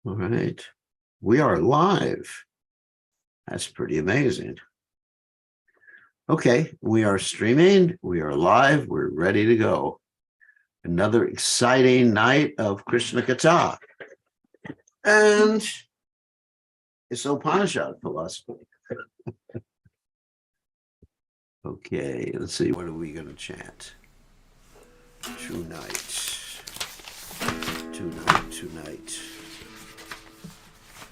All right. We are live. That's pretty amazing. Okay, we are streaming. We are live. We're ready to go. Another exciting night of Krishna Katha and Isopanisad philosophy. Okay, let's see. What are we going to chant tonight? Tonight.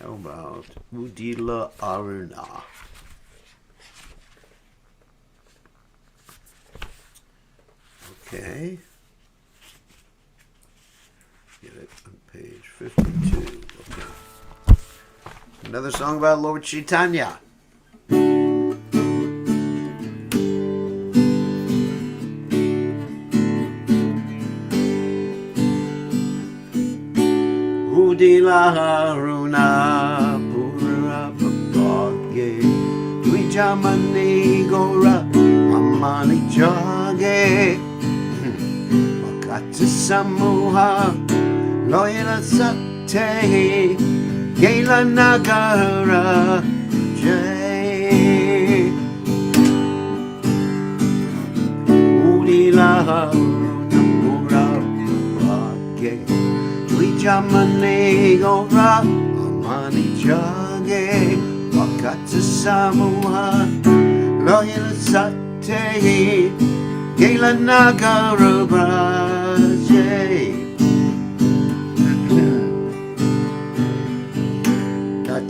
How about Udila Aruna? Okay. Get it on page 52. Okay. Another song about Lord Chaitanya. Udila Haruna Pura Papage Dwijamani Gora Amani Jage Makata Samuha Loyala Sate Gela Nagara Jay Udila Haruna Pura Papage Dwijamani Gora Amani Jage Makata Samuha Loyala Sate Gela Nagara Jay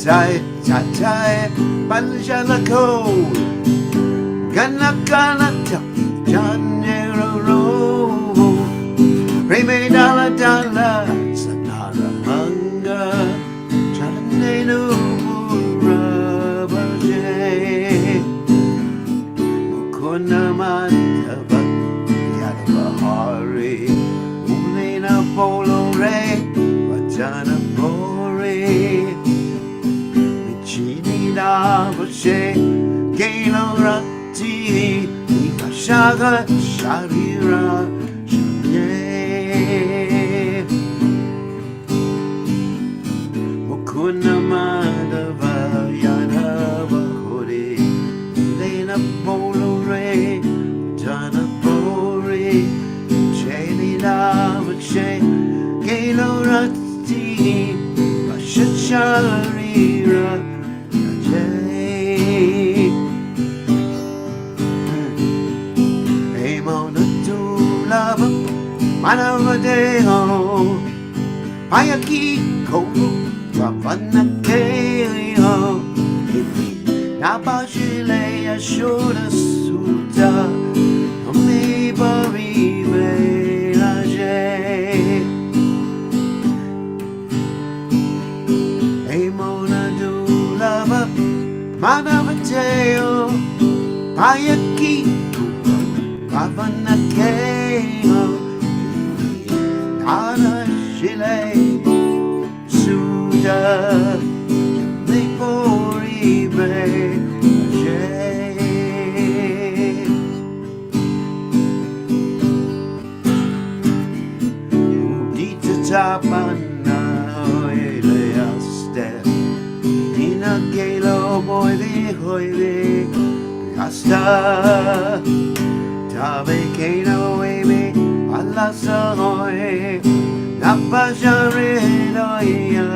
Tatai Banjalako Ganakanata Janero Reme Dala Dala Sanara Manga Chanenu Rabaje Mukuna Madhava Yadavahari Ulena Polo Re Vajana Bore Navashe Gelo Rati Nikashaga Sharira Shanye Mukuna Madhava Yadava Hore Lena Polo Re Jana Bore Cheni Navashe Gelo Rati Nikasharira Manavadeho Payaki Koru Ravanakeo Nabashile Ashoda Suta Omnibari Melaje Emona Dulava Manavadeho Payaki Ravanakeo Ana Shile Suda Nipori Beje Udita Tapana Eleaste Dina Galo Boy the Hoyle Asta Tabe Kano Ebe Allah Sahoy Napajaridoya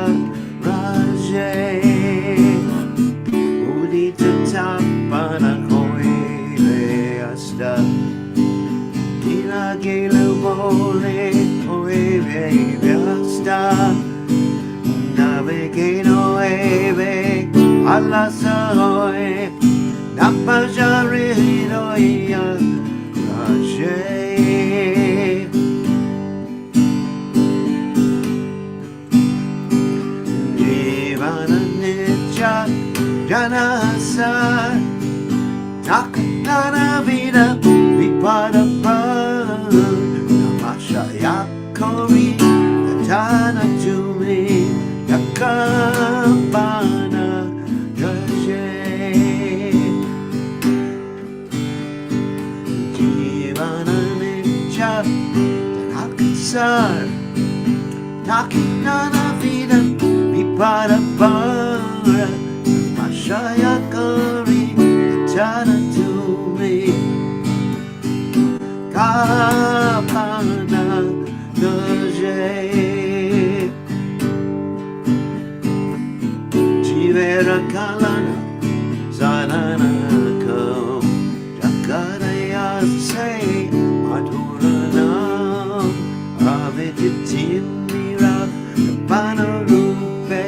Raje Udita Tapana Hoyle Asta Dina Gelu Bole Oebe Asta Navegano Ebe Allah Sahoy Napajaridoya Raje Janasa Nakana Vida Vipadapa Namasha Yakori Natana Tumi Yakabana Jaje Jivana Ninja Nakasar Nakana Vida para para Mashaya Kari Tana to me Kapana Gaje Jivera Kalana Zanana Ko Jakaraya say Madhurana Avititimira Kapana Rupe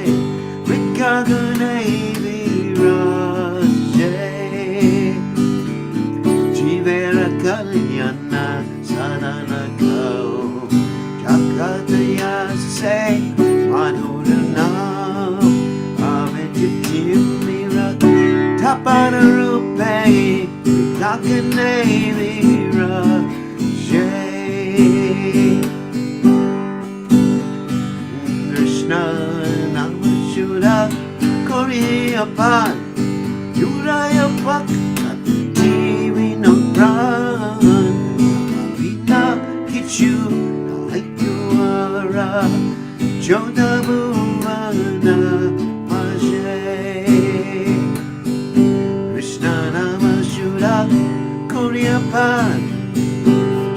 Rikagane Viraje Jivera Kalyana Sadana Ko Jakaraya say Madhurana Avititimira Kapana Rupe Rikagane Viraje Krishna Namashuddha Koriyapan Yuraya Bhakti Vino Pran Vina Kichu Naituara Joda Bhuvana Maje Krishna Namashuddha Koriyapan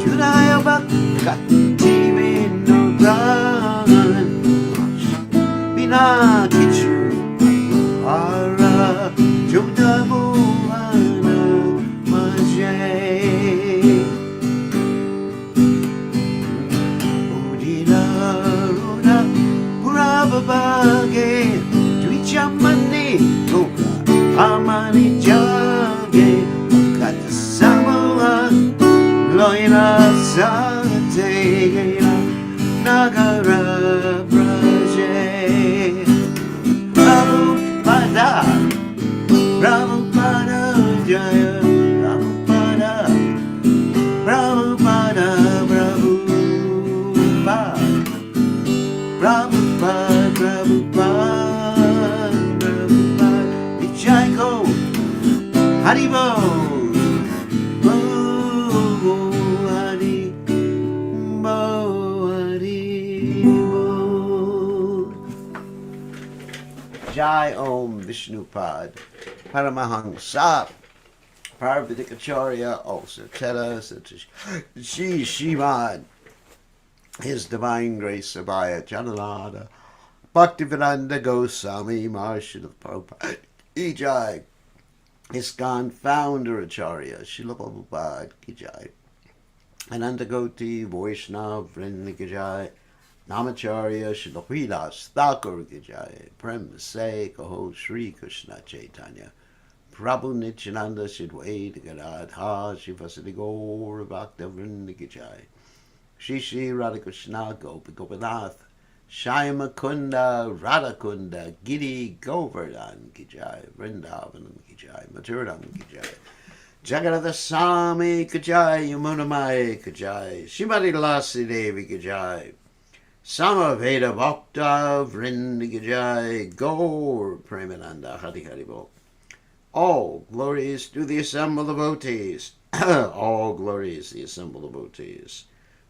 Yuraya Bhakti Vino Pran Vina Kichu Ara Joda Bhuvana Maje Udila Runa Purabhage Dvichamani Goka Amani Jage Kata Samala Loina Sategena Nagara Braje Prabhupada Prabhupada Jaya Prabhupada Prabhupada Prabhupada Prabhupada Prabhupada Prabhupada Vijay Go Haribo Jai Om Vishnupad Paramahansa Parvadikacharya also Teta Shri Shrimad His Divine Grace Abhaya Jananada Bhaktivedanta Goswami Marshal Prabhupada Ijai ISKCON Founder Acharya Srila Prabhupada Kijai Anandagoti Vaishnav Vrinda Kijai Namacharya Srila Vilas Thakur Kijai Prem Se Kaho Shri Krishna Chaitanya Prabhu Nityananda Sidvaita Gadadha Shivasati Gaur Bhakta Vrinda Kijai Shri Shri Radhakrishna Gopi Gopinath Shyama Kunda Radhakunda Giri Govardhan Kijai Vrindavanam Kijai Maturam Kijai Jagannath Swami Kijai Yamunamai Kijai Shrimati Lasi Devi Kijai Samaveda Bhakta Vrinda Kijai Gaur Premananda Hari Hari Bol. All glories to the assembled devotees. All glories the assembled devotees.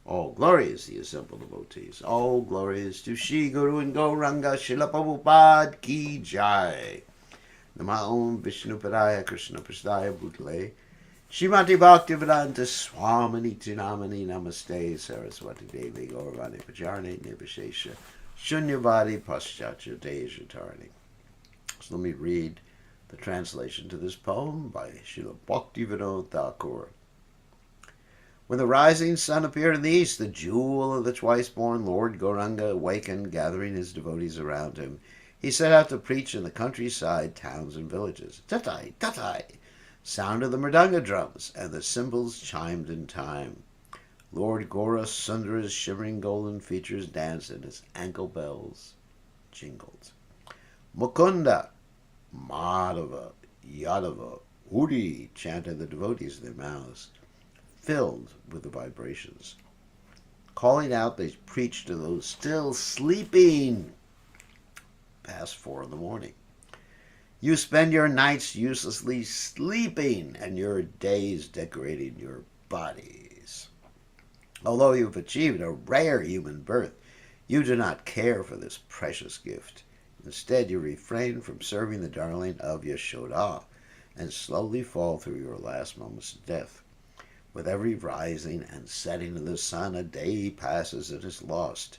All glories the assembled devotees. All glories to Shri Guru and Gauranga Srila Prabhupada Ki Jai. Nama Om Vishnupadaya Krishna Prasthaya Bhutale Shrimati Bhaktivedanta Swamini Tinamani Namaste Saraswati Devi Gauravani Pajarni Nirvishesha Shunyavadi Paschatya Dejatarni. So let me read the translation to this poem by Srila Bhaktivinoda Thakur. When the rising sun appeared in the east, the jewel of the twice-born Lord Gauranga awakened, gathering his devotees around him. He set out to preach in the countryside, towns, and villages. Tatai, tatai, sounded the mridanga drums, and the cymbals chimed in time. Lord Gaura Sundara's shimmering golden features danced, and his ankle bells jingled. Mukunda, Madhava, Yadava, Uri, chanted the devotees in their mouths, filled with the vibrations. Calling out, they preached to those still sleeping past 4 a.m. You spend your nights uselessly sleeping and your days decorating your bodies. Although you've achieved a rare human birth, you do not care for this precious gift. Instead, you refrain from serving the darling of Yashoda and slowly fall through your last moments of death. With every rising and setting of the sun, a day passes and is lost.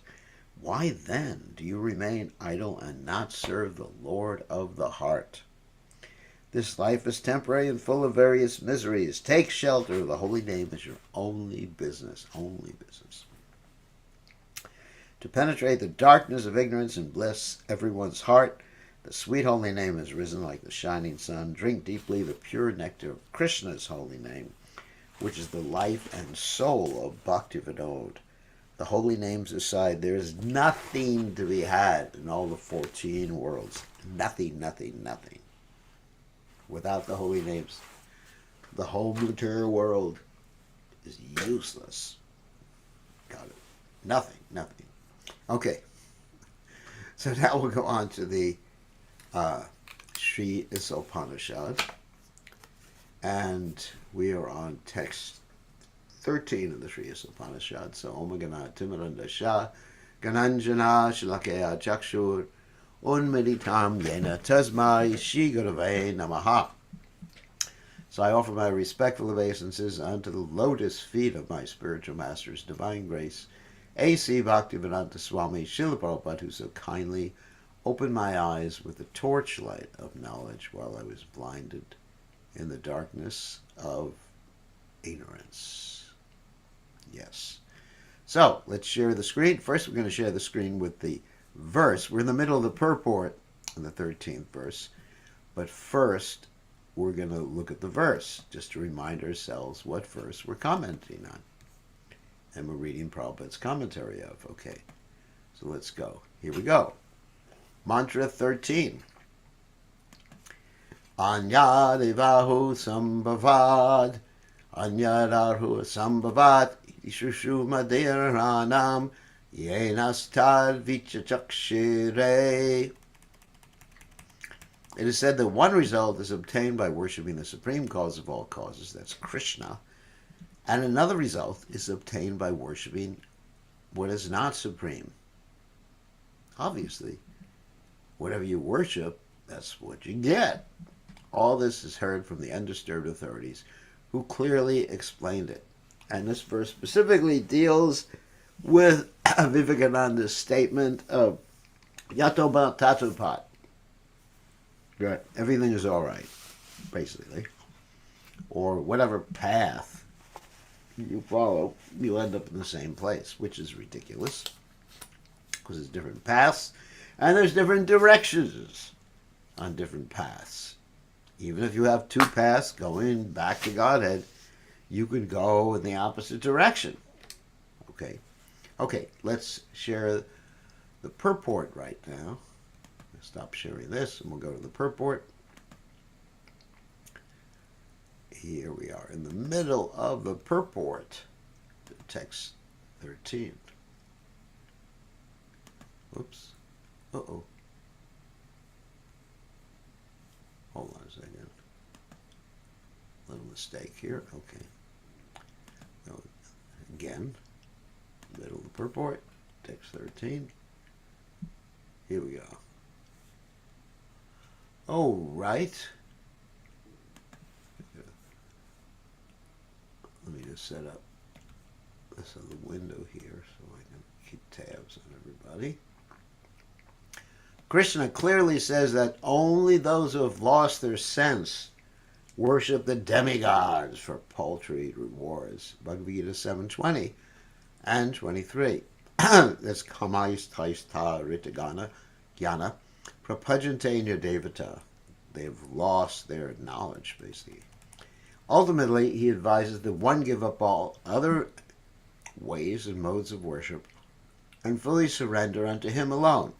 Why then do you remain idle and not serve the Lord of the heart? This life is temporary and full of various miseries. Take shelter. The holy name is your only business. Only business. To penetrate the darkness of ignorance and bless everyone's heart, the sweet holy name has risen like the shining sun. Drink deeply the pure nectar of Krishna's holy name, which is the life and soul of Bhakti Vinod. The holy names aside, there is nothing to be had in all the 14 worlds. Nothing, nothing, nothing. Without the holy names, the whole material world is useless. Got it. Nothing, nothing. Okay. So now we'll go on to the Sri Isopanisad. And we are on text 13 of the Sri Isopanisad. So, Om Gana Timaranda Shah, Gananjana Shalakaya Chakshur, Unmeditam Yena Tasmai Shri Gurave Namaha. So I offer my respectful obeisances unto the lotus feet of my spiritual master's divine grace, A.C. Bhaktivedanta Swami Srila Prabhupada, who so kindly opened my eyes with the torchlight of knowledge while I was blinded in the darkness of ignorance. Yes. So let's share the screen. First, we're going to share the screen with the verse. We're in the middle of the purport in the 13th verse. But first, we're going to look at the verse, just to remind ourselves what verse we're commenting on. And we're reading Prabhupada's commentary of. Okay, so let's go. Here we go. Mantra 13. Anyadevahu sambhavad, anyadarhu sambhavat, ishushu madhiranam, yenastad vichachakshire. It is said that one result is obtained by worshipping the supreme cause of all causes, that's Krishna, and another result is obtained by worshipping what is not supreme. Obviously, whatever you worship, that's what you get. All this is heard from the undisturbed authorities who clearly explained it. And this verse specifically deals with Vivekananda's statement of Yatoba Tatupat. Right. Everything is all right, basically. Or whatever path you follow, you end up in the same place, which is ridiculous. Because there's different paths, and there's different directions on different paths. Even if you have two paths going back to Godhead, you could go in the opposite direction. Okay, let's share the purport right now. Stop sharing this and we'll go to the purport. Here we are in the middle of the purport, text 13. Whoops. Uh-oh. Hold on a second. Little mistake here. Okay. Now, again, middle of the purport, text 13. Here we go. Oh, right. Let me just set up this other window here so I can keep tabs on everybody. Krishna clearly says that only those who have lost their sense worship the demigods for paltry rewards. Bhagavad Gita 7:20 and 23. That's kamais taista ritagana jnana prapajante nirdevata. They have lost their knowledge, basically. Ultimately, he advises that one give up all other ways and modes of worship and fully surrender unto him alone.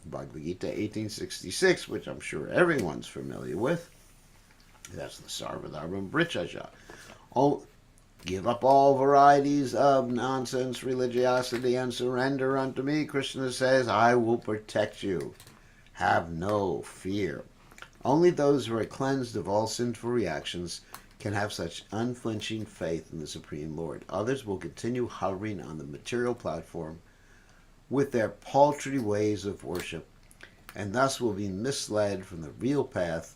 Bhagavad Gita 1866, which I'm sure everyone's familiar with. That's the Sarvadharma Brichaja. Oh, give up all varieties of nonsense religiosity and surrender unto me. Krishna says, I will protect you. Have no fear. Only those who are cleansed of all sinful reactions can have such unflinching faith in the Supreme Lord. Others will continue hovering on the material platform with their paltry ways of worship and thus will be misled from the real path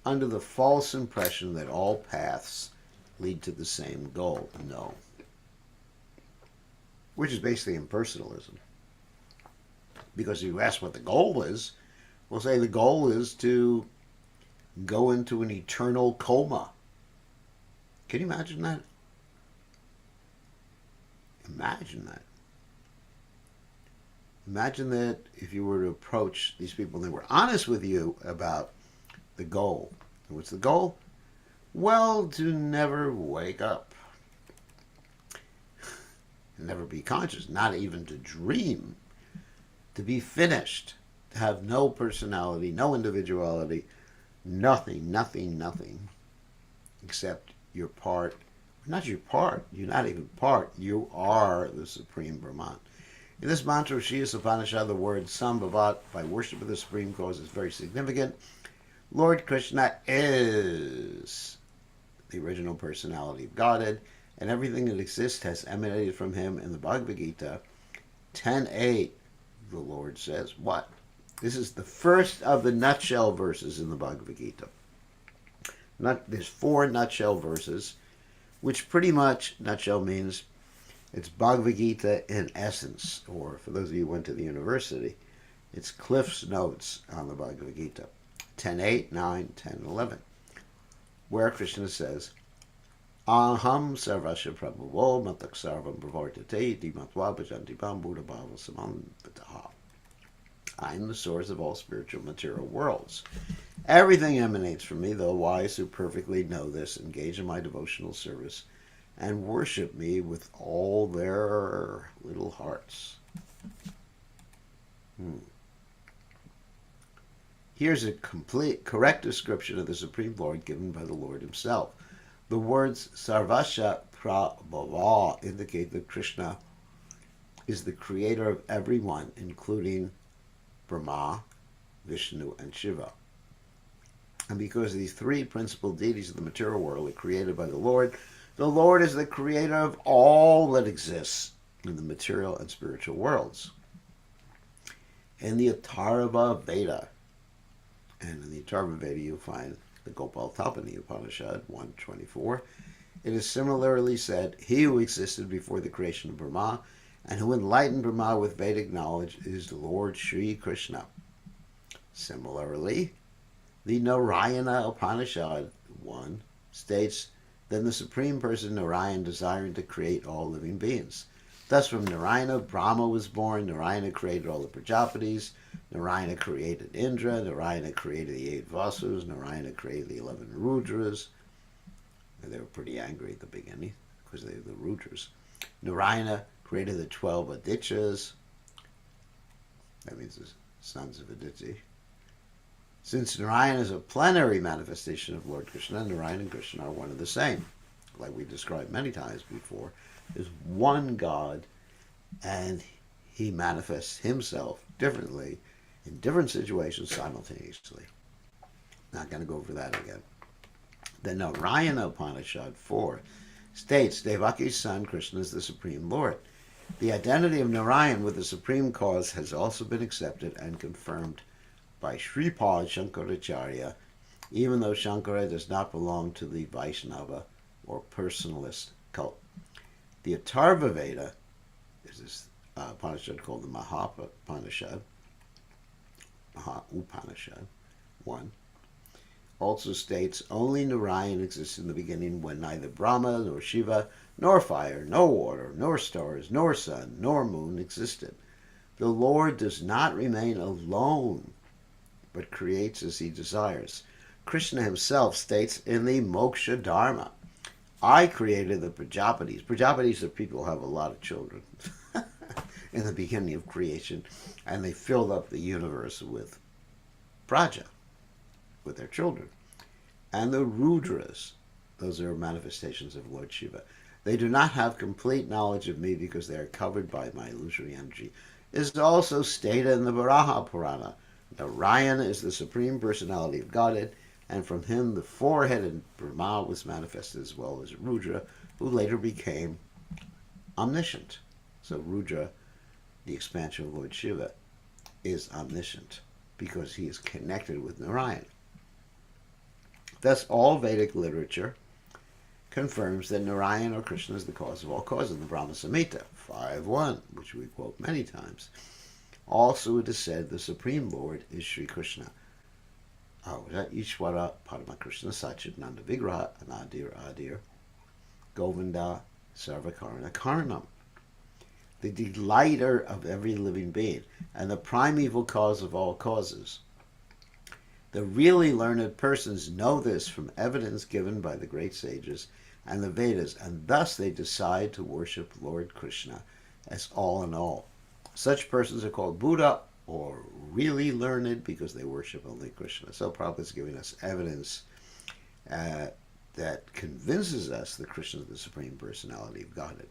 under the false impression that all paths lead to the same goal. No. Which is basically impersonalism. Because if you ask what the goal is, we'll say the goal is to go into an eternal coma. Can you imagine that? Imagine that. Imagine that if you were to approach these people and they were honest with you about the goal. What's the goal? Well, to never wake up. Never be conscious, not even to dream. To be finished. To have no personality, no individuality, nothing, nothing, nothing. Except your part. Not your part. You're not even part. You are the Supreme Brahman. In this mantra of Isopanisad, the word Sambhavat, by worship of the Supreme Cause, is very significant. Lord Krishna is the original personality of Godhead, and everything that exists has emanated from him. In the Bhagavad Gita 10.8, the Lord says, what? This is the first of the nutshell verses in the Bhagavad Gita. There's 4 nutshell verses, which pretty much, nutshell means, it's Bhagavad Gita in essence, or for those of you who went to the university, it's Cliff's Notes on the Bhagavad Gita, 10.8, 9, 10, 11, where Krishna says, Aham sarvasya prabhavo matak sarvam pravartate dimatva bhajantipam buddha bhava samantataha. I am the source of all spiritual material worlds. Everything emanates from me, the wise who perfectly know this, engage in my devotional service, and worship me with all their little hearts. Here's a correct description of the Supreme Lord given by the Lord himself. The words Sarvasya Prabhava indicate that Krishna is the creator of everyone, including Brahma, Vishnu, and Shiva. And because these 3 principal deities of the material world are created by the Lord is the creator of all that exists in the material and spiritual worlds. In the Atharva Veda, and in the Atharva Veda you'll find the Gopal Tapani Upanishad 1.24, it is similarly said, he who existed before the creation of Brahma and who enlightened Brahma with Vedic knowledge is the Lord Sri Krishna. Similarly, the Narayana Upanishad 1 states, then the Supreme Person Narayan desiring to create all living beings. Thus from Narayana, Brahma was born, Narayana created all the Prajapatis, Narayana created Indra, Narayana created the 8 Vasus, Narayana created the 11 Rudras. And they were pretty angry at the beginning because they were the Rudras. Narayana created the 12 Adityas. That means the sons of Aditya. Since Narayana is a plenary manifestation of Lord Krishna, Narayana and Krishna are one and the same. Like we described many times before, there's one God, and he manifests himself differently in different situations simultaneously. Not going to go over that again. The Narayana Upanishad 4 states Devaki's son Krishna is the Supreme Lord. The identity of Narayan with the Supreme Cause has also been accepted and confirmed by Sripad Shankaracharya, even though Shankara does not belong to the Vaishnava or personalist cult. The Atharva Veda is this Upanishad called the Maha-Upanishad 1, also states only Narayan exists in the beginning when neither Brahma nor Shiva nor fire, nor water, nor stars, nor sun, nor moon existed. The Lord does not remain alone, but creates as he desires. Krishna himself states in the Moksha Dharma, I created the Prajapatis. Prajapatis are people who have a lot of children in the beginning of creation, and they filled up the universe with Praja, with their children. And the Rudras, those are manifestations of Lord Shiva. They do not have complete knowledge of me because they are covered by my illusory energy. It is also stated in the Varaha Purana, Narayana is the Supreme Personality of Godhead, and from him the 4-headed Brahma was manifested as well as Rudra, who later became omniscient. So Rudra, the expansion of Lord Shiva, is omniscient. because he is connected with Narayan. Thus, all Vedic literature confirms that Narayan or Krishna is the cause of all causes. The Brahma Samhita 5.1, which we quote many times. Also, it is said the Supreme Lord is Sri Krishna. Ishwara Padma Krishna Satchitananda Vigraha Anadir Adir Govinda Sarvakarana Karanam. The delighter of every living being and the primeval cause of all causes. The really learned persons know this from evidence given by the great sages and the Vedas, and thus they decide to worship Lord Krishna as all in all. Such persons are called Buddha or really learned because they worship only Krishna. So Prabhupada is giving us evidence that convinces us that Krishna is the Supreme Personality of Godhead,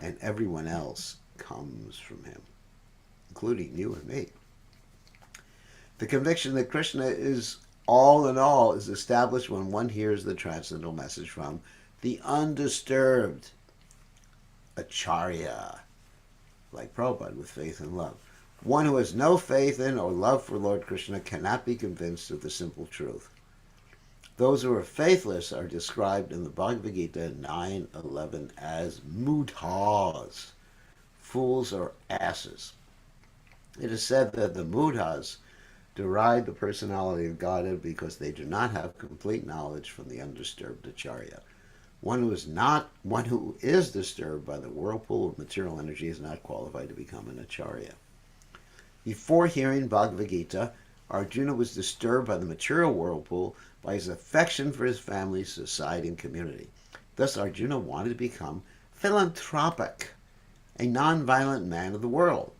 and everyone else comes from him, including you and me. The conviction that Krishna is all in all is established when one hears the transcendental message from the undisturbed Acharya, like Prabhupada, with faith and love. One who has no faith in or love for Lord Krishna cannot be convinced of the simple truth. Those who are faithless are described in the Bhagavad Gita 9:11 as mudhas, fools or asses. It is said that the mudhas deride the personality of Godhead because they do not have complete knowledge from the undisturbed Acharya. One who is disturbed by the whirlpool of material energy is not qualified to become an Acharya. Before hearing Bhagavad Gita, Arjuna was disturbed by the material whirlpool by his affection for his family, society, and community. Thus, Arjuna wanted to become philanthropic, a non-violent man of the world.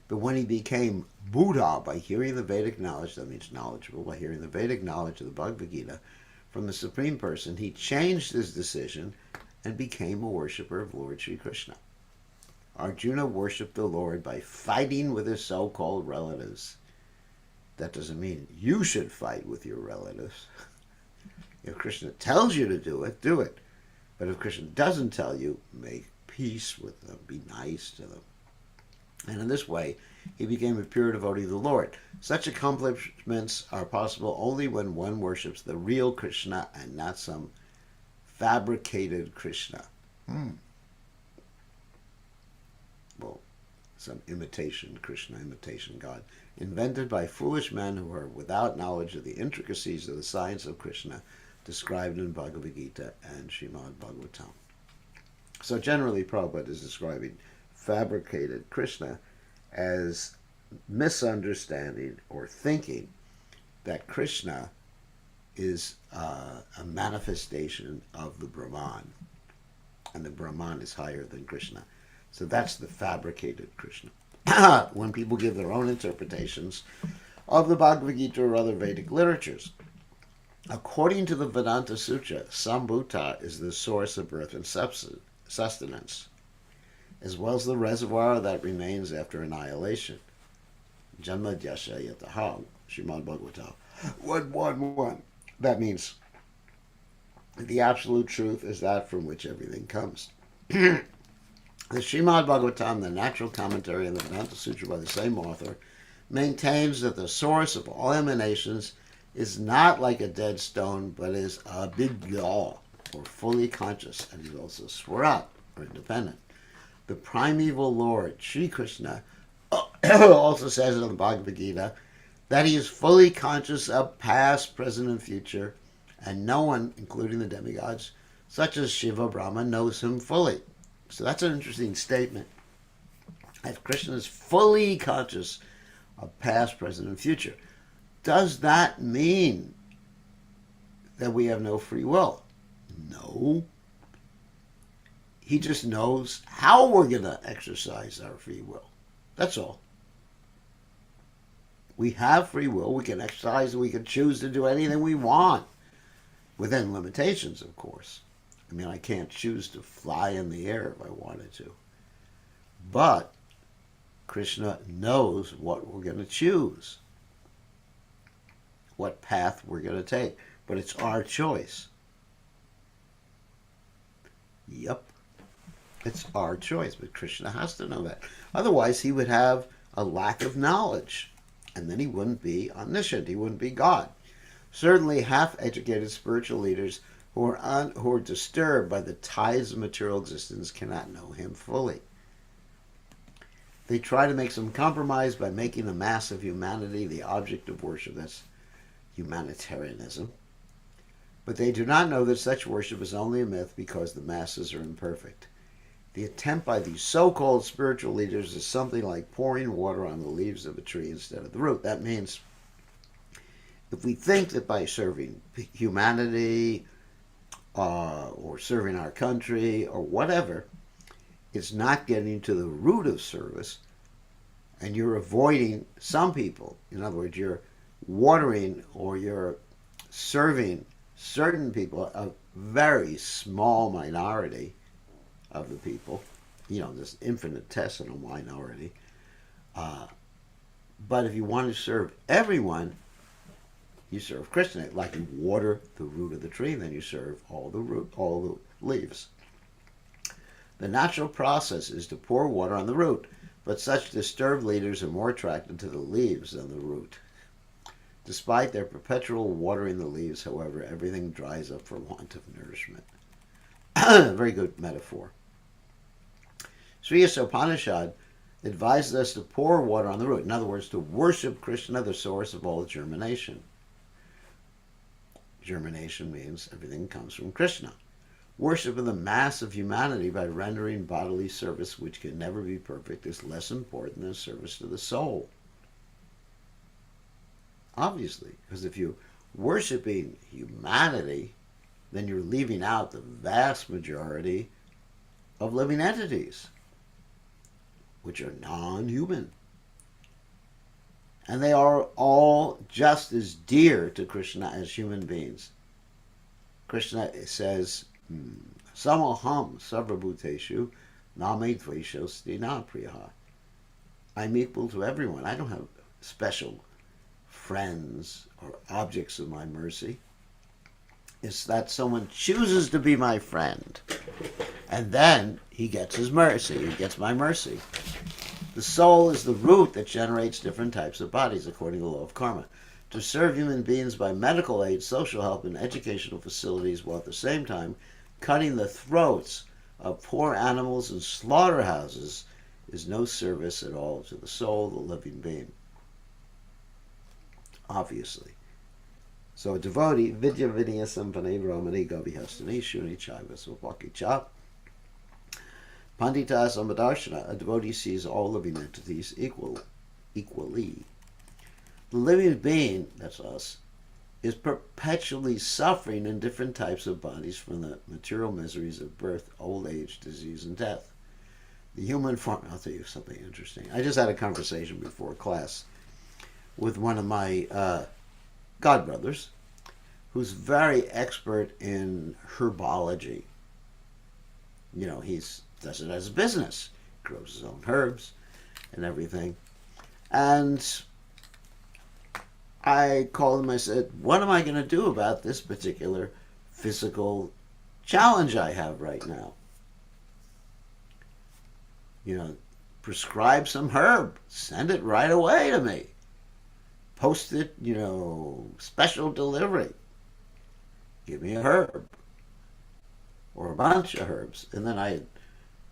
But when he became Buddha by hearing the Vedic knowledge, that means knowledgeable, by hearing the Vedic knowledge of the Bhagavad Gita from the Supreme Person, he changed his decision and became a worshipper of Lord Sri Krishna. Arjuna worshipped the Lord by fighting with his so-called relatives. That doesn't mean you should fight with your relatives. If Krishna tells you to do it, do it. But if Krishna doesn't tell you, make peace with them, be nice to them. And in this way, he became a pure devotee of the Lord. Such accomplishments are possible only when one worships the real Krishna and not some fabricated Krishna. Well, some imitation Krishna, imitation God, invented by foolish men who are without knowledge of the intricacies of the science of Krishna described in Bhagavad Gita and Srimad Bhagavatam. So generally, Prabhupada is describing fabricated Krishna as misunderstanding or thinking that Krishna is a manifestation of the Brahman, and the Brahman is higher than Krishna. So that's the fabricated Krishna. When people give their own interpretations of the Bhagavad Gita or other Vedic literatures. According to the Vedanta Sutra, Sambhuta is the source of birth and sustenance, as well as the reservoir that remains after annihilation. Janma Dyasha Yataha, Srimad Bhagavatam 1:1:1. That means the absolute truth is that from which everything comes. The Srimad Bhagavatam, the natural commentary on the Vedanta Sutra by the same author, maintains that the source of all emanations is not like a dead stone, but is abhidya, or fully conscious, and is also swarat, or independent. The primeval Lord, Sri Krishna, also says in the Bhagavad Gita that he is fully conscious of past, present, and future, and no one, including the demigods, such as Shiva, Brahma, knows him fully. So that's an interesting statement. That Krishna is fully conscious of past, present, and future. Does that mean that we have no free will? No. He just knows how we're going to exercise our free will. That's all. We have free will. We can exercise. We can choose to do anything we want. Within limitations, of course. I mean, I can't choose to fly in the air if I wanted to. But Krishna knows what we're going to choose. What path we're going to take. But it's our choice. Yep. It's our choice, but Krishna has to know that. Otherwise, he would have a lack of knowledge. And then he wouldn't be omniscient. He wouldn't be God. Certainly, half-educated spiritual leaders who are disturbed by the ties of material existence cannot know him fully. They try to make some compromise by making the mass of humanity the object of worship. That's humanitarianism. But they do not know that such worship is only a myth because the masses are imperfect. The attempt by these so-called spiritual leaders is something like pouring water on the leaves of a tree instead of the root. That means if we think that by serving humanity or serving our country or whatever, it's not getting to the root of service, and you're avoiding some people. In other words, you're watering or you're serving certain people, a very small minority of the people, this infinitesimal minority. But if you want to serve everyone, you serve Krishna. Like you water the root of the tree, then you serve all the leaves. The natural process is to pour water on the root, but such disturbed leaders are more attracted to the leaves than the root. Despite their perpetual watering the leaves, however, everything dries up for want of nourishment. Very good metaphor. Sri Isopanisad advises us to pour water on the root. In other words, to worship Krishna, the source of all germination. Germination means everything comes from Krishna. Worship of the mass of humanity by rendering bodily service, which can never be perfect, is less important than service to the soul. Obviously, because if you're worshiping humanity, then you're leaving out the vast majority of living entities, which are non-human. And they are all just as dear to Krishna as human beings. Krishna says, Samoham sarvabhuteshu name dvesho stina priya. I'm equal to everyone. I don't have special friends or objects of my mercy. It's that someone chooses to be my friend, and then he gets his mercy. He gets my mercy. The soul is the root that generates different types of bodies according to the law of karma. To serve human beings by medical aid, social help, and educational facilities, while at the same time cutting the throats of poor animals in slaughterhouses, is no service at all to the soul of the living being. Obviously. So a devotee, Vidya Vinaya Sampane Brahmani Gavihastani Shuni Chaiva Swapaki Chap Pandita Samadarshana, a devotee sees all living entities equally. The living being, that's us, is perpetually suffering in different types of bodies from the material miseries of birth, old age, disease, and death. The human form, I'll tell you something interesting. I just had a conversation before class with one of my godbrothers, who's very expert in herbology. He does it as a business, grows his own herbs and everything. And I called him, I said, what am I going to do about this particular physical challenge I have right now? Prescribe some herb, send it right away to me. Post it, special delivery. Give me a herb. Or a bunch of herbs. And then I had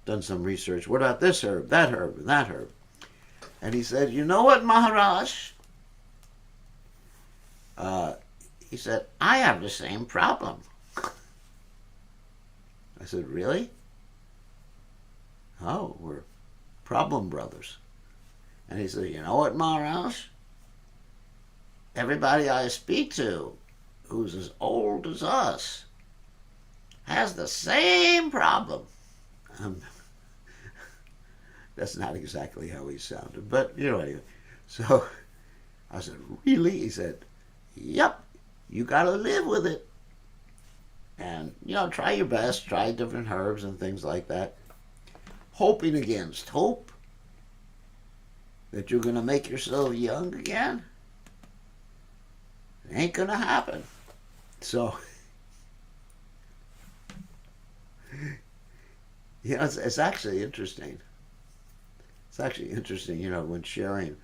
done some research. What about this herb, that herb, and that herb? And he said, you know what, Maharaj? He said, I have the same problem. I said, really? Oh, we're problem brothers. And he said, you know what, Maharaj? Everybody I speak to who's as old as us has the same problem. That's not exactly how he sounded, but anyway. So I said, really? He said, yep, you got to live with it. And, try your best, try different herbs and things like that. Hoping against hope that you're going to make yourself young again. It ain't going to happen. So, it's actually interesting. It's actually interesting, when sharing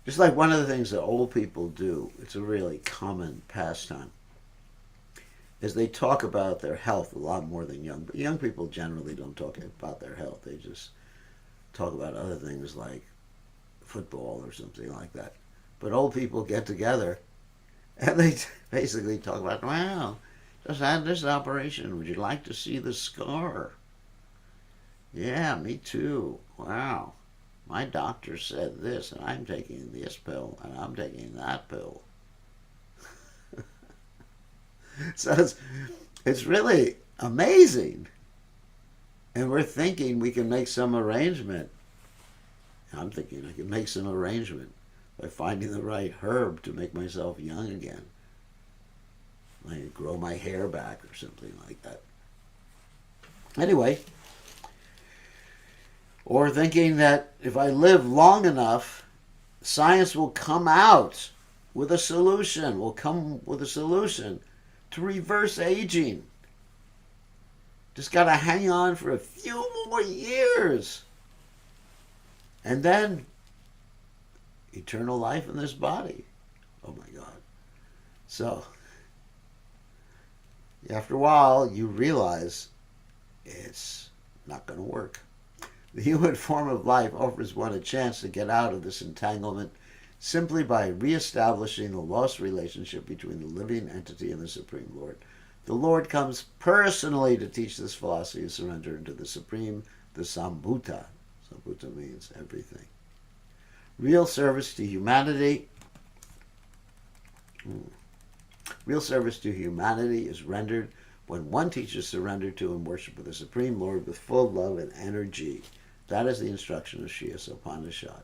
Just like one of the things that old people do, it's a really common pastime, is they talk about their health a lot more than young people generally don't talk about their health. They just talk about other things like football or something like that. But old people get together and they basically talk about, wow, just had this operation. Would you like to see the scar? Yeah, me too. Wow. My doctor said this, and I'm taking this pill, and I'm taking that pill. So it's really amazing. And we're thinking we can make some arrangement. I'm thinking I can make some arrangement by finding the right herb to make myself young again. Like grow my hair back or something like that. Anyway, or thinking that if I live long enough, science will come out with a solution, will come with a solution to reverse aging. Just got to hang on for a few more years. And then eternal life in this body. Oh my God. So, after a while, you realize it's not going to work. The human form of life offers one a chance to get out of this entanglement simply by reestablishing the lost relationship between the living entity and the Supreme Lord. The Lord comes personally to teach this philosophy of surrender into the Supreme, the Sambhuta. Sambhuta means everything. Real service to humanity. Real service to humanity is rendered when one teaches surrender to and worship of the Supreme Lord with full love and energy. That is the instruction of Sri Isopanisad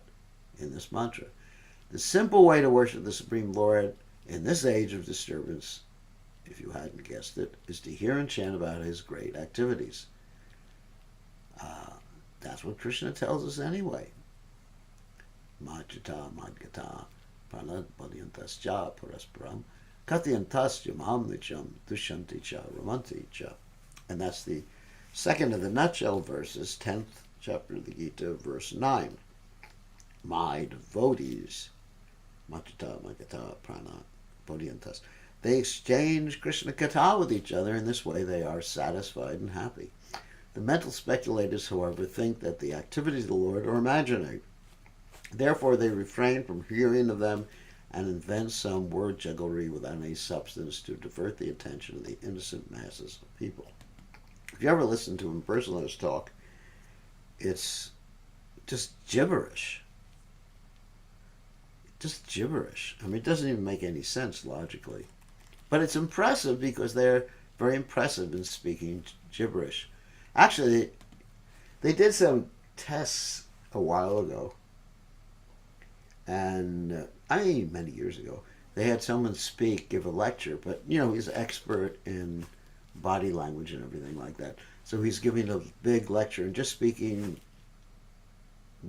in this mantra. The simple way to worship the Supreme Lord in this age of disturbance, if you hadn't guessed it, is to hear and chant about his great activities. That's what Krishna tells us anyway. Majita madgata pranad padyantascha parasparam katyantasya maham nicham dushanti cha ramanti cha. And that's the second of the nutshell verses, 10th chapter of the Gita, verse 9. My devotees, Majita madgata pranad padyantas, they exchange Krishna Katha with each other. In this way they are satisfied and happy. The mental speculators, however, think that the activities of the Lord are imaginary. Therefore, they refrain from hearing of them and invent some word jugglery without any substance to divert the attention of the innocent masses of people. If you ever listen to impersonators talk, it's just gibberish. Just gibberish. I mean, it doesn't even make any sense logically. But it's impressive because they're very impressive in speaking gibberish. Actually, they did some tests a while ago, and many years ago, they had someone give a lecture, but he's an expert in body language and everything like that. So he's giving a big lecture and just speaking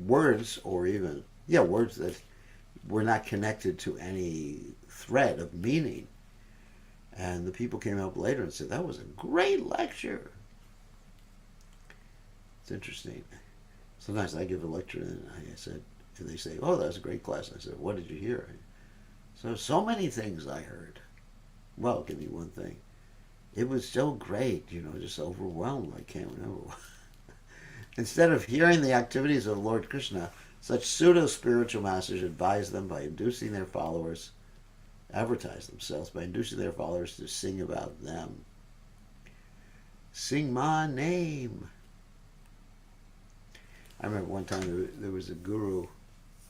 words, or even words that were not connected to any thread of meaning. And the people came up later and said, that was a great lecture. It's interesting. Sometimes I give a lecture and and they say, oh, that was a great class. I said, what did you hear? So many things I heard. Well, give me one thing. It was so great, just overwhelmed. I can't remember. Instead of hearing the activities of Lord Krishna, such pseudo-spiritual masters advise them by inducing their followers, advertise themselves by inducing their followers to sing about them. Sing my name. I remember one time there was a guru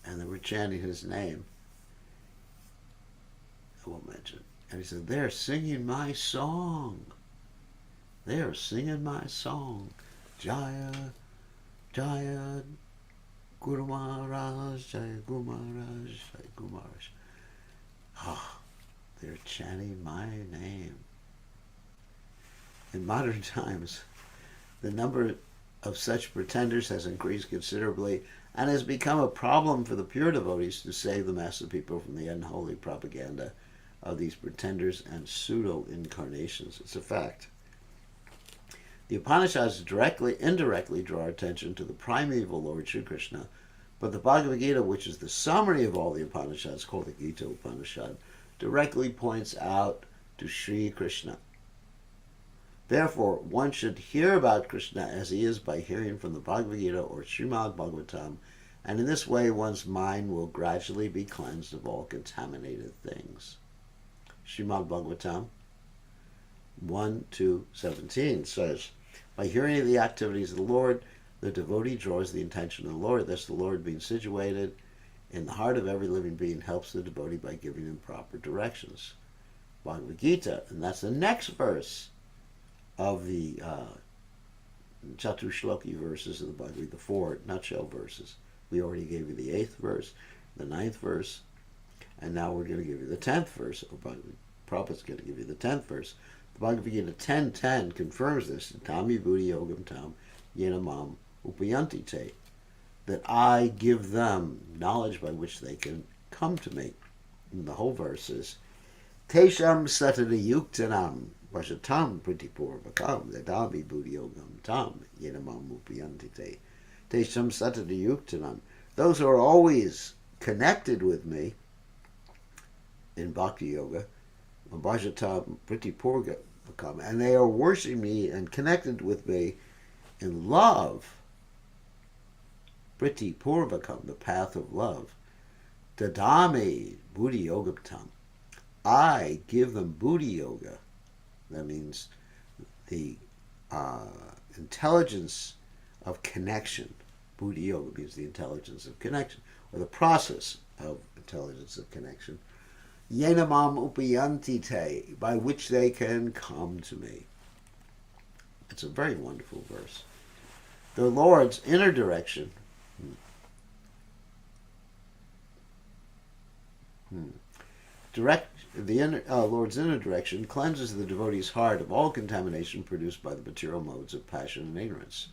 and they were chanting his name. I won't mention it. And he said, they're singing my song. They're singing my song. Jaya, Jaya, Guru Maharaj, Jaya Guru Maharaj, Jaya Guru Maharaj. Oh, they're chanting my name. In modern times, the number of such pretenders has increased considerably and has become a problem for the pure devotees to save the mass of people from the unholy propaganda of these pretenders and pseudo-incarnations. It's a fact. The Upanishads indirectly draw attention to the primeval Lord Sri Krishna But the Bhagavad Gita, which is the summary of all the Upanishads, called the Gita Upanishad, directly points out to Sri Krishna. Therefore, one should hear about Krishna as he is by hearing from the Bhagavad Gita or Srimad Bhagavatam, and in this way one's mind will gradually be cleansed of all contaminated things. Srimad Bhagavatam 1:2-17 says, by hearing of the activities of the Lord, the devotee draws the intention of the Lord. Thus the Lord, being situated in the heart of every living being, helps the devotee by giving him proper directions. Bhagavad Gita, and that's the next verse of the Chatushloki verses of the Bhagavad Gita, the 4 nutshell verses. We already gave you the 8th verse, the 9th verse, and now we're going to give you the 10th verse. Prabhupada's going to give you the 10th verse. The Bhagavad Gita 10:10 confirms this. Tami buddhi yogam tam yenamam upayanti te, that I give them knowledge by which they can come to me. And the whole verse is Tesham satana yuktanam vajatam pritipurvakam dadami buddhi yogam tam yenamam upayanti te. Tesham satana yuktanam. Those who are always connected with me in bhakti yoga, vajatam pritipurvakam, and they are worshiping me and connected with me in love, Priti Purvakam, the path of love, Dadami Buddhi Yogaptam, I give them Buddhi Yoga. That means the intelligence of connection. Buddhi Yoga means the intelligence of connection, or the process of intelligence of connection. Yenamam upayanti te, by which they can come to me. It's a very wonderful verse. The Lord's inner direction Lord's inner direction cleanses the devotee's heart of all contamination produced by the material modes of passion and ignorance.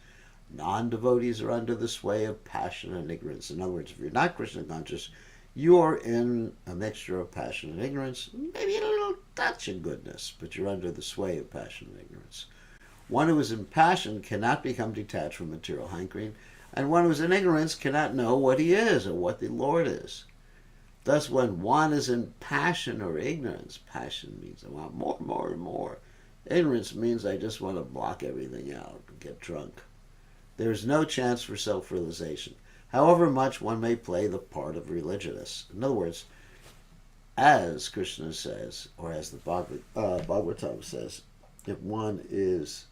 Non-devotees are under the sway of passion and ignorance. In other words, if you're not Krishna conscious, you're in a mixture of passion and ignorance, maybe a little touch of goodness, but you're under the sway of passion and ignorance. One who is in passion cannot become detached from material hankering, and one who is in ignorance cannot know what he is or what the Lord is. Thus, when one is in passion or ignorance, passion means I want more, more, and more. Ignorance means I just want to block everything out and get drunk. There is no chance for self-realization, however much one may play the part of religionist. In other words, as Krishna says, or as the Bhagavatam says, if one is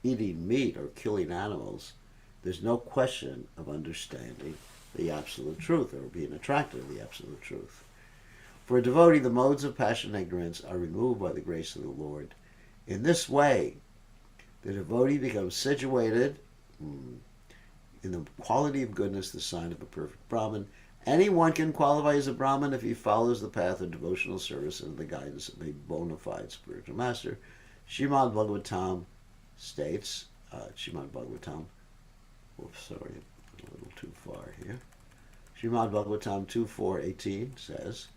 eating meat or killing animals, there's no question of understanding the absolute truth or being attracted to the absolute truth. For a devotee, the modes of passion and ignorance are removed by the grace of the Lord. In this way, the devotee becomes situated in the quality of goodness, the sign of a perfect Brahmin. Anyone can qualify as a Brahmin if he follows the path of devotional service and the guidance of a bona fide spiritual master. Srimad Bhagavatam states, Srimad Bhagavatam, sorry, a little too far here. Srimad Bhagavatam 2:4-18 says,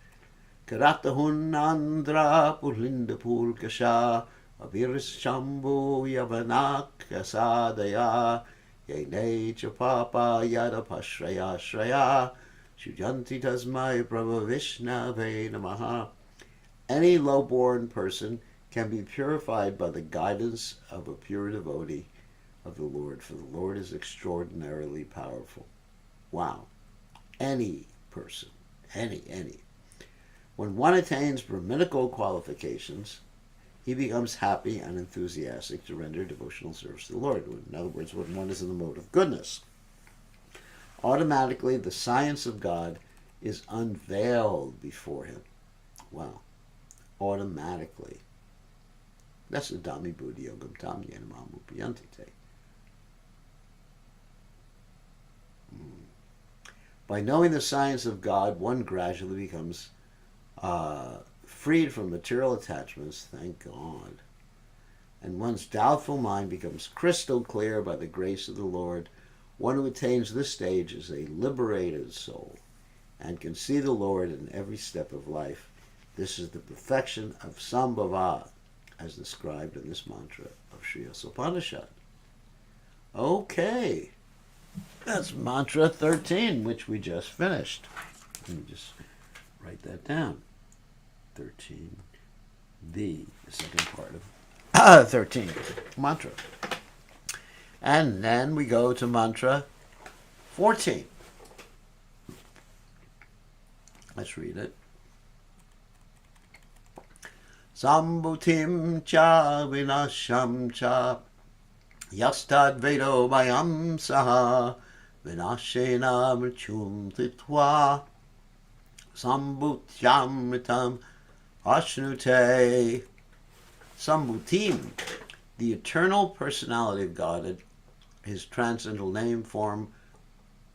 Karatahun Andhra Pulinda Pulkasha Avirishambu Yavanak Sadaya Yene Chapapa Yadapashraya Shraya Shujanti Tasmai Prabha Vishnave Namaha. Any low-born person can be purified by the guidance of a pure devotee of the Lord, for the Lord is extraordinarily powerful. Wow. Any person, any. When one attains Brahminical qualifications, he becomes happy and enthusiastic to render devotional service to the Lord. In other words, when one is in the mode of goodness, automatically the science of God is unveiled before him. Wow. Automatically. That's the Dami Buddhi Yogam Tam Yenamam Upayanti Te. By knowing the science of God, one gradually becomes freed from material attachments, thank God. And one's doubtful mind becomes crystal clear by the grace of the Lord. One who attains this stage is a liberated soul and can see the Lord in every step of life. This is the perfection of Sambhava, as described in this mantra of Sri Isopanisad. Okay. That's mantra 13, which we just finished. Let me just write that down. 13, the second part of 13 mantra. And then we go to mantra 14. Let's read it. Sambhutim cha vinasham cha yastad vedo mayam saha vinashena mrityum titva sambhutyamritam ashnute. Sambhutim, the eternal personality of God, his transcendental name, form,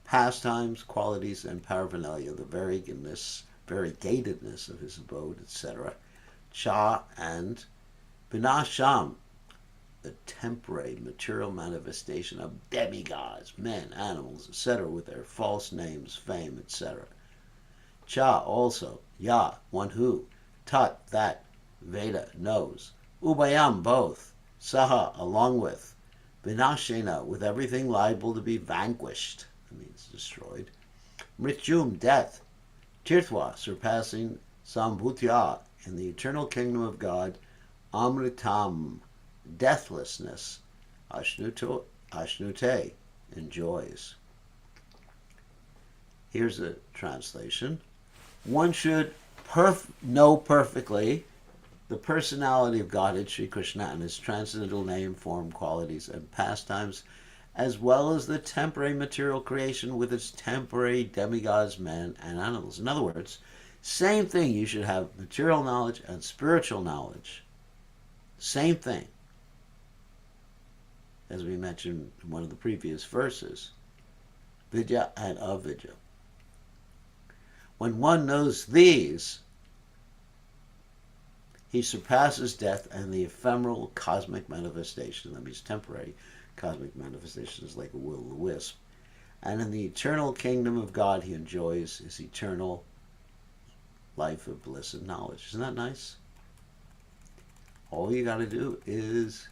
pastimes, qualities, and paraphernalia, the variegatedness of his abode, etc. Cha and Vinasham, the temporary material manifestation of demigods, men, animals, etc., with their false names, fame, etc. Cha also, Ya, one who, Tat, that, Veda, knows, Ubayam, both, Saha, along with, Vinashena, with everything liable to be vanquished, that means destroyed, Mrityum, death, Tirtva, surpassing Sambhutya, in the eternal kingdom of God, Amritam, deathlessness, Ashnute, enjoys. Here's a translation. One should know perfectly the personality of Godhead, Sri Krishna, and his transcendental name, form, qualities, and pastimes, as well as the temporary material creation with its temporary demigods, men, and animals. In other words, same thing, you should have material knowledge and spiritual knowledge. Same thing. As we mentioned in one of the previous verses, vidya and avidya. When one knows these, he surpasses death and the ephemeral cosmic manifestation, that means temporary cosmic manifestations like a will-o'-the-wisp. And in the eternal kingdom of God, he enjoys his eternal life of bliss and knowledge. Isn't that nice? All you got to do is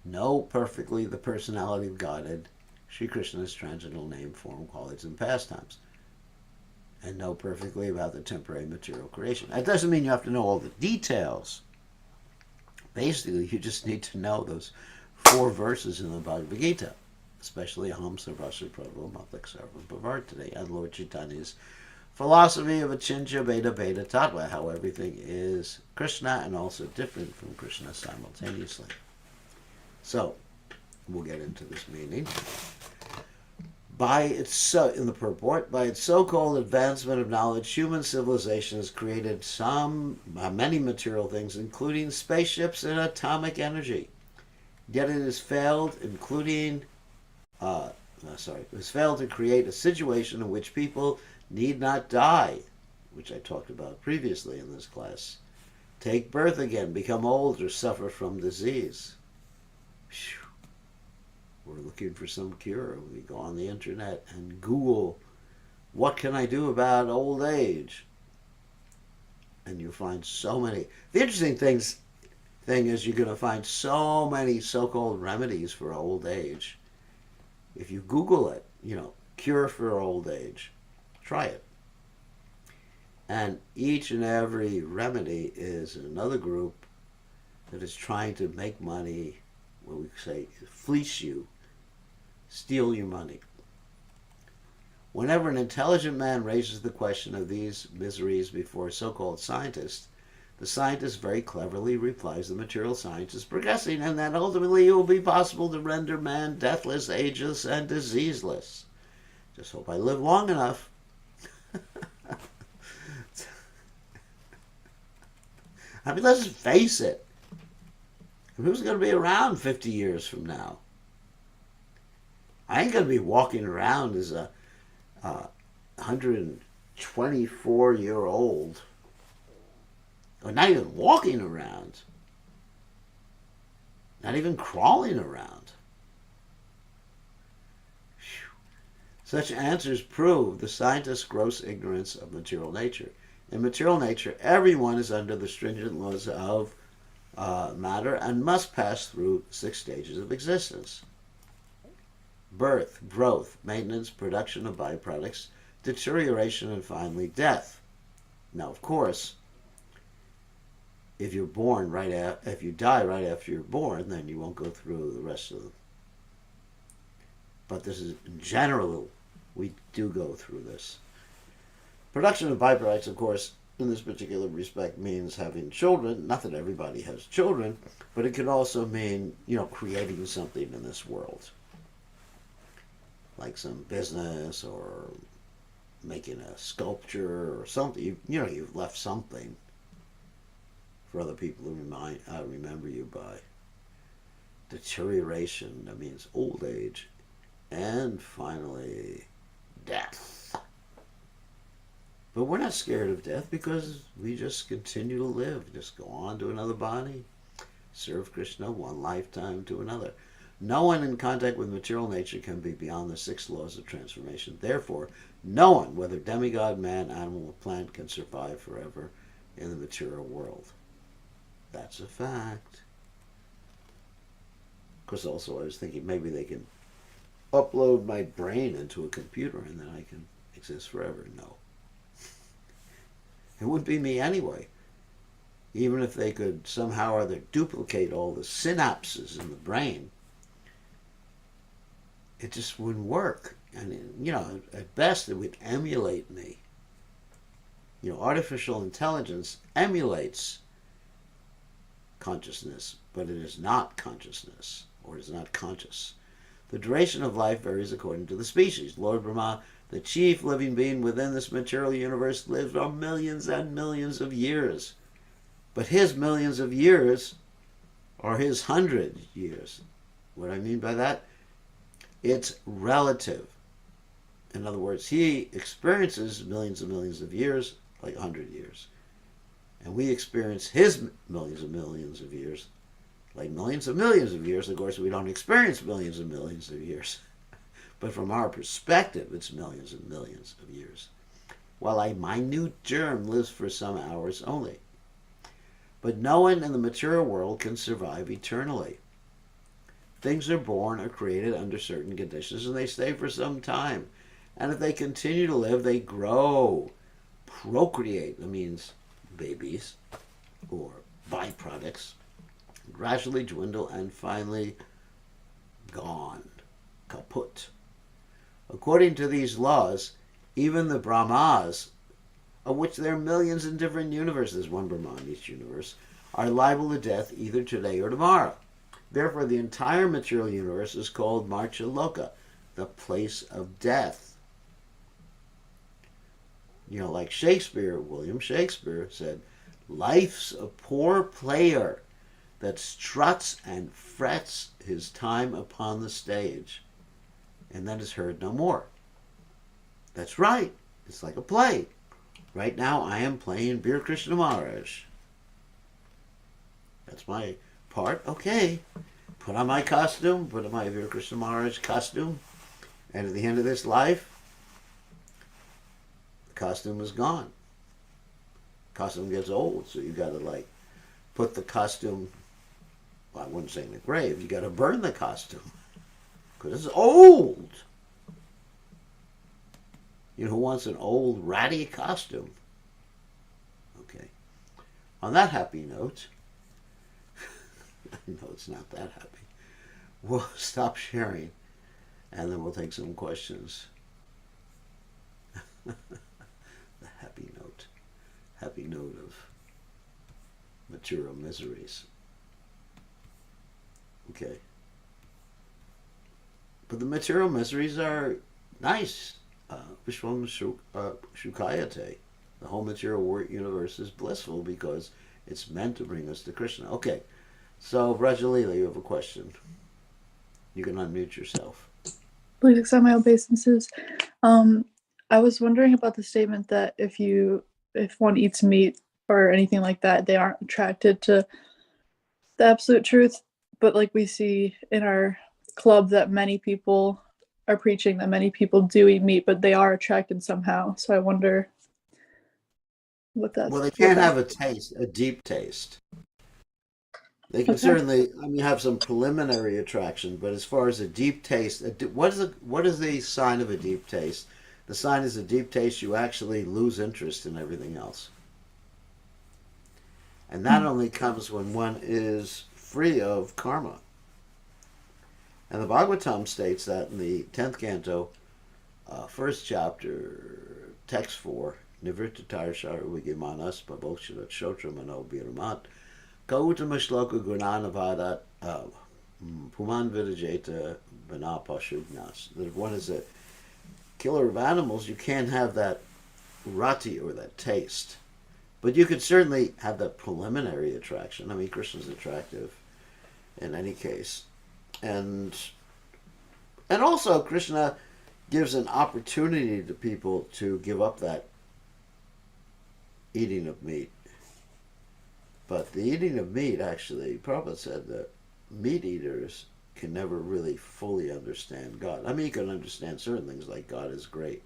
know perfectly the personality of Godhead, Sri Krishna's transcendental name, form, qualities, and pastimes, and know perfectly about the temporary material creation. That doesn't mean you have to know all the details. Basically, you just need to know those 4 verses in the Bhagavad Gita, especially Aham Sarvasya Prabhu Matlak Sarvam Bhavartade, and Lord Chaitanya's philosophy of Achintya Bheda Bheda Tattva, how everything is Krishna and also different from Krishna simultaneously. So, we'll get into this meaning. In the purport, by its so-called advancement of knowledge, human civilization has created many material things, including spaceships and atomic energy. Yet it has failed, it has failed to create a situation in which people need not die, which I talked about previously in this class, take birth again, become old, or suffer from disease. Whew. We're looking for some cure. We go on the internet and Google, what can I do about old age? And you find so many. The interesting thing is you're going to find so many so-called remedies for old age. If you Google it, cure for old age, try it. And each and every remedy is another group that is trying to make money, what we say, fleece you, steal your money. Whenever an intelligent man raises the question of these miseries before a so-called scientist, the scientist very cleverly replies the material science is progressing and that ultimately it will be possible to render man deathless, ageless, and diseaseless. Just hope I live long enough. I mean, let's face it. Who's going to be around 50 years from now? I ain't going to be walking around as a 124-year-old. Or not even walking around. Not even crawling around. Whew. Such answers prove the scientist's gross ignorance of material nature. In material nature, everyone is under the stringent laws of matter and must pass through 6 stages of existence. birth, growth, maintenance, production of byproducts, deterioration, and finally death. Now, of course, if you're born if you die right after you're born, then you won't go through the rest of them. But this is in general, we do go through this. Production of byproducts, of course, in this particular respect means having children. Not that everybody has children, but it can also mean, creating something in this world. Like some business or making a sculpture or something. You've left something for other people to remember you by. Deterioration, that means old age. And finally, death. But we're not scared of death because we just continue to live. Just go on to another body, serve Krishna one lifetime to another. No one in contact with material nature can be beyond the 6 laws of transformation. Therefore, no one, whether demigod, man, animal, or plant, can survive forever in the material world. That's a fact. Of course, also I was thinking maybe they can upload my brain into a computer and then I can exist forever. No. It wouldn't be me anyway. Even if they could somehow or other duplicate all the synapses in the brain, it just wouldn't work. And, at best it would emulate me. Artificial intelligence emulates consciousness, but it is not consciousness, or it is not conscious. The duration of life varies according to the species. Lord Brahma, the chief living being within this material universe, lives for millions and millions of years. But his millions of years are his 100 years. What I mean by that? It's relative. In other words, he experiences millions and millions of years like 100 years. And we experience his millions of years like millions of years. Of course, we don't experience millions and millions of years. But from our perspective, it's millions and millions of years. While a minute germ lives for some hours only. But no one in the material world can survive eternally. Things are born or created under certain conditions, and they stay for some time. And if they continue to live, they grow, procreate. That means babies or byproducts, gradually dwindle, and finally gone, kaput. According to these laws, even the Brahmas, of which there are millions in different universes, one Brahma in each universe, are liable to death either today or tomorrow. Therefore, the entire material universe is called Marchaloka, the place of death. Like Shakespeare, William Shakespeare said, life's a poor player that struts and frets his time upon the stage, and then is heard no more. That's right. It's like a play. Right now, I am playing Bir Krishna Maharaj. That's my part. Okay. Put on my costume, put on my Bir Krishna Maharaj costume, and at the end of this life, the costume is gone. Costume gets old, so you got to put the costume, well, I wouldn't say in the grave, you got to burn the costume because it's old. Who wants an old ratty costume? Okay. On that happy note, no, it's not that happy. We'll stop sharing and then we'll take some questions. The happy note of material miseries. Okay. But the material miseries are nice. Vishwam Shukayate. The whole material universe is blissful because it's meant to bring us to Krishna. Okay. So, Brajalila, you have a question. You can unmute yourself. Please accept my obeisances. I was wondering about the statement that if one eats meat or anything like that, they aren't attracted to the absolute truth. But like we see in our club that many people are preaching that many people do eat meat, but they are attracted somehow. So I wonder what that's. Well, they can't have a deep taste. They can Okay. certainly, I mean, have some preliminary attraction, but as far as a deep taste, what is the sign of a deep taste? The sign is a deep taste. You actually lose interest in everything else, and that Mm. only comes when one is free of karma. And the Bhagavatam states that in the 10th canto, first chapter, text 4, Nivrittatarshara Vigimanas Paboshirat Shotra Mano Biramat Gautama Shloka Gunanavadat Puman Vidajeta Banapashugnas. That if one is a killer of animals, you can't have that rati or that taste. But you could certainly have that preliminary attraction. I mean, Krishna's attractive in any case. And also Krishna gives an opportunity to people to give up that eating of meat. But the eating of meat, actually, Prabhupada said that meat eaters can never really fully understand God. I mean, you can understand certain things like God is great,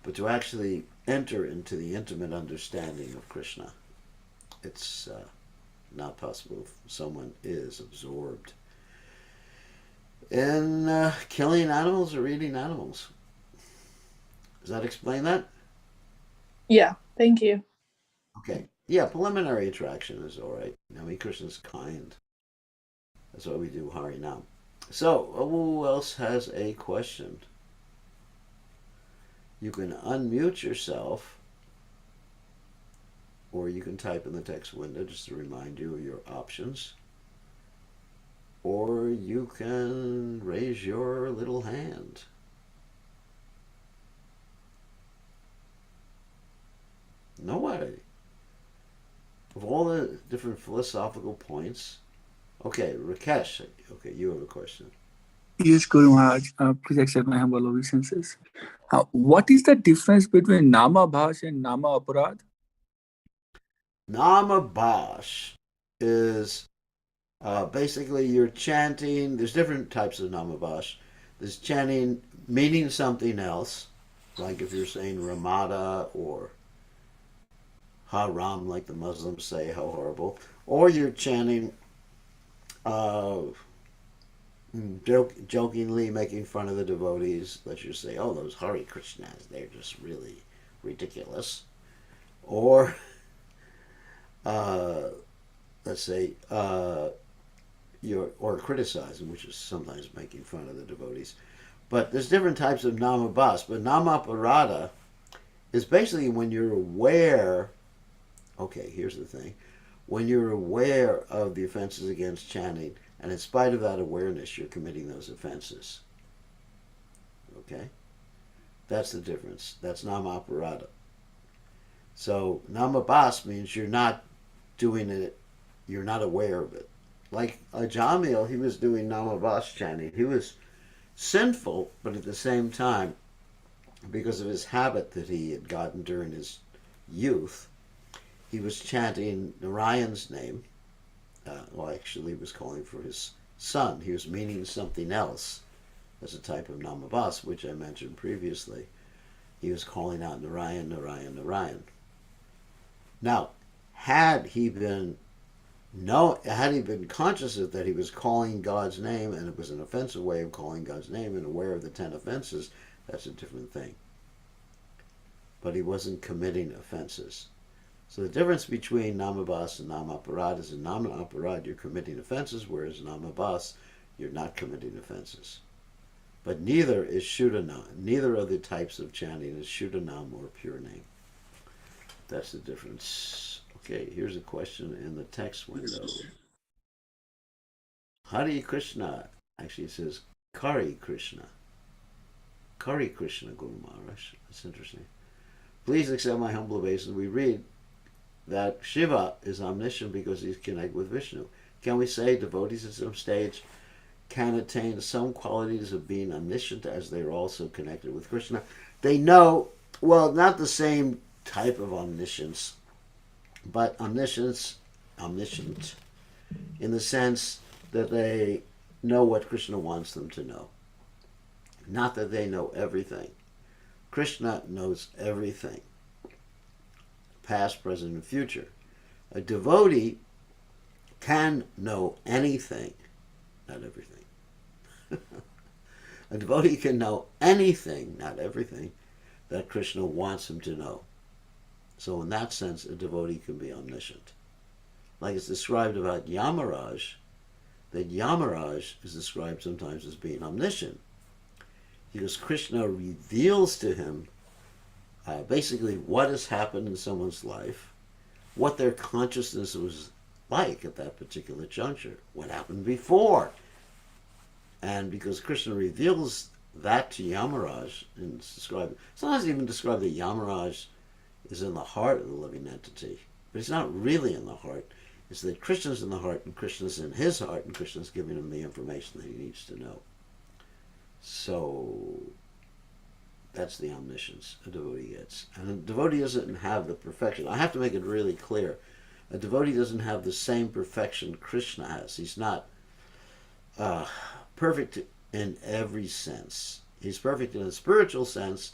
but to actually enter into the intimate understanding of Krishna, it's not possible if someone is absorbed in killing animals or eating animals. Does that explain that? Yeah. Thank you. Okay. Yeah, preliminary attraction is all right. I mean, Krishna's kind. That's why we do Hari Nam. So, who else has a question? You can unmute yourself, or you can type in the text window just to remind you of your options, or you can raise your little hand. Nobody. Of all the different philosophical points. Okay, Rakesh. Okay, you have a question. Yes, Guru Maharaj, please accept my humble obeisances. What is the difference between Nama Bhash and Nama Aparad? Nama Bash is basically you're chanting. There's different types of Nama Bash. There's chanting meaning something else, like if you're saying Ramada or Haram, like the Muslims say, how horrible. Or you're chanting uh, jokingly making fun of the devotees. Let's just say, oh, those Hare Krishnas, they're just really ridiculous. Or, uh, let's say, or criticizing, which is sometimes making fun of the devotees. But there's different types of namabas. But namaparada is basically when you're aware. Okay, here's the thing: when you're aware of the offenses against chanting, and in spite of that awareness, you're committing those offenses. Okay, that's the difference. That's namaparada. So namabas means you're not doing it. You're not aware of it. Like Jamil, he was doing namabas chanting. He was sinful, but at the same time, because of his habit that he had gotten during his youth, he was chanting Narayan's name. Well, actually, he was calling for his son. He was meaning something else as a type of namabas, which I mentioned previously. He was calling out Narayan, Narayan, Narayan. Now, had he been had he been conscious of that he was calling God's name and it was an offensive way of calling God's name and aware of the 10 offenses, that's a different thing. But he wasn't committing offenses. So the difference between namabas and namaparad is in namaparad you're committing offenses, whereas namabas you're not committing offenses. But neither is shudanam. Neither of the types of chanting is shudanam or pure name. That's the difference. Okay, here's a question in the text window. Hare Krishna. Actually, it says Kari Krishna. Kari Krishna, Guru Maharaj. That's interesting. Please accept my humble obeisance. We read that Shiva is omniscient because he's connected with Vishnu. Can we say devotees at some stage can attain some qualities of being omniscient as they are also connected with Krishna? They know, well, not the same type of omniscience, but omniscience, omniscient, in the sense that they know what Krishna wants them to know. Not that they know everything. Krishna knows everything, past, present, and future. A devotee can know anything, not everything. A devotee can know anything, not everything, that Krishna wants him to know. So in that sense, a devotee can be omniscient. Like it's described about Yamaraj, that Yamaraj is described sometimes as being omniscient. Because Krishna reveals to him basically what has happened in someone's life, what their consciousness was like at that particular juncture, what happened before. And because Krishna reveals that to Yamaraj, and sometimes even describe that Yamaraj is in the heart of the living entity, but he's not really in the heart. It's that Krishna's in the heart, and Krishna's in his heart, and Krishna's giving him the information that he needs to know. So that's the omniscience a devotee gets. And a devotee doesn't have the perfection. I have to make it really clear. A devotee doesn't have the same perfection Krishna has. He's not perfect in every sense. He's perfect in a spiritual sense,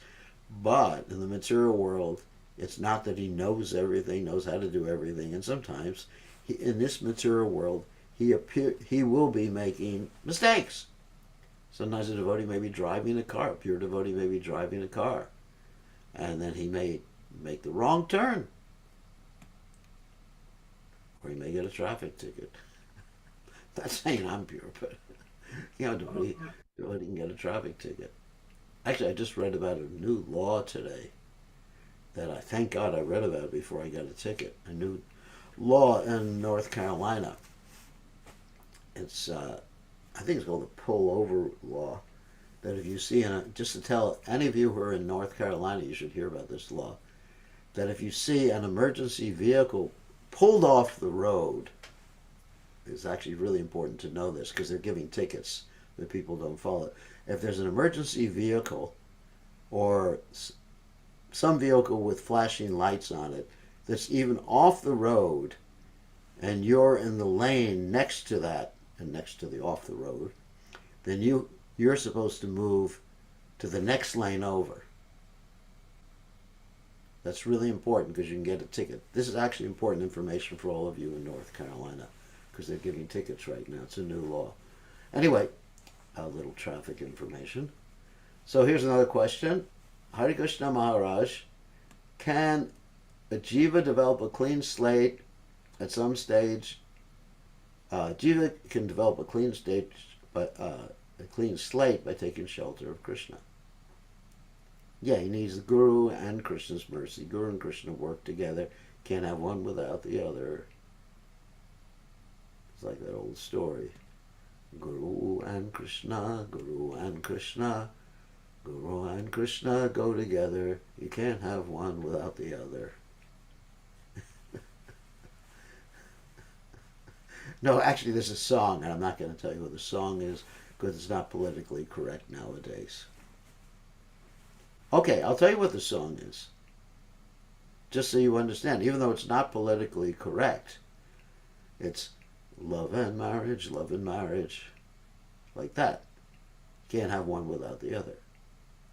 but in the material world, it's not that he knows everything, knows how to do everything, and sometimes in this material world, he will be making mistakes. Sometimes a devotee may be driving a car, a pure devotee may be driving a car, and then he may make the wrong turn, or he may get a traffic ticket. Not saying I'm pure, but devotee can get a traffic ticket. Actually, I just read about a new law today that I thank God I read about before I got a ticket. A new law in North Carolina. It's I think it's called the pullover law. That if you see, just to tell any of you who are in North Carolina, you should hear about this law. That if you see an emergency vehicle pulled off the road, it's actually really important to know this because they're giving tickets that people don't follow it. If there's an emergency vehicle or some vehicle with flashing lights on it that's even off the road and you're in the lane next to that and next to the off the road, then you're supposed to move to the next lane over. That's really important because you can get a ticket. This is actually important information for all of you in North Carolina because they're giving tickets right now. It's a new law. Anyway, a little traffic information. So here's another question. Hare Krishna Maharaj, can a jiva develop a clean slate at some stage? Jiva can develop a clean slate by taking shelter of Krishna. Yeah, he needs the Guru and Krishna's mercy. Guru and Krishna work together. Can't have one without the other. It's like that old story. Guru and Krishna, Guru and Krishna, Guru and Krishna go together. You can't have one without the other. No, actually, there's a song, and I'm not going to tell you what the song is because it's not politically correct nowadays. Okay, I'll tell you what the song is, just so you understand. Even though it's not politically correct, it's love and marriage, like that. You can't have one without the other.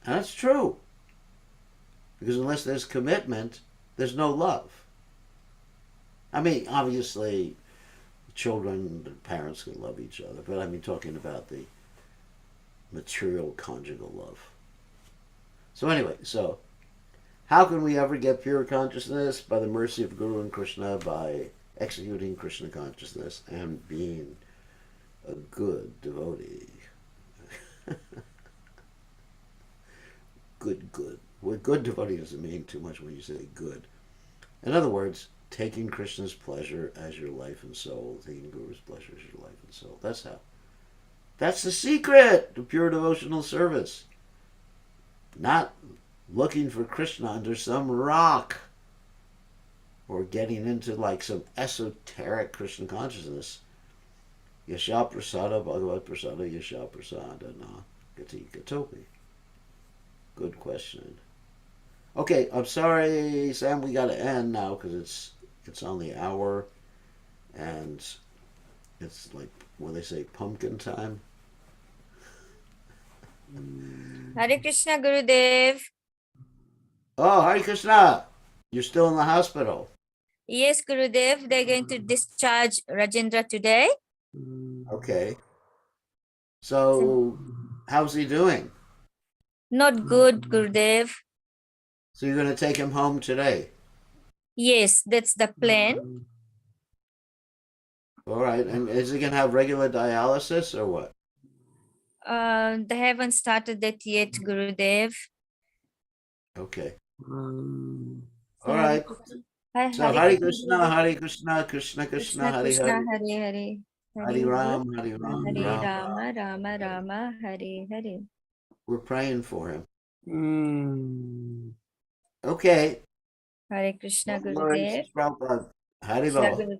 And that's true. Because unless there's commitment, there's no love. I mean, obviously, children and parents can love each other, but I mean talking about the material conjugal love. So anyway, how can we ever get pure consciousness? By the mercy of Guru and Krishna, by executing Krishna consciousness and being a good devotee. Good. Well, good devotee doesn't mean too much when you say good. In other words, taking Krishna's pleasure as your life and soul, taking Guru's pleasure as your life and soul. That's how. That's the secret to pure devotional service. Not looking for Krishna under some rock or getting into like some esoteric Krishna consciousness. Yasha prasada bhagavad prasada yasha prasada na gati gatopi. Good question. Okay, I'm sorry, Sam, we got to end now because it's on the hour and it's like, what they say, pumpkin time. Hare Krishna, Gurudev. Oh, Hare Krishna! You're still in the hospital. Yes, Gurudev, they're going to discharge Rajendra today. Okay. So, how's he doing? Not good, Gurudev. So you're going to take him home today? Yes, that's the plan. All right. And is he going to have regular dialysis or what? They haven't started that yet, Gurudev. Okay. So All right. So Hare Krishna, Hare Krishna, Krishna Krishna, Hare Krishna, Hare. Hare Hare. Hare Ram, Hare Ram, Hare Ram. Rama, Rama Rama, Hare Hare. We're praying for him. Okay. Hare Krishna, Lord, Gurudev. Prabhupada. Hare Krishna Bol. Guru-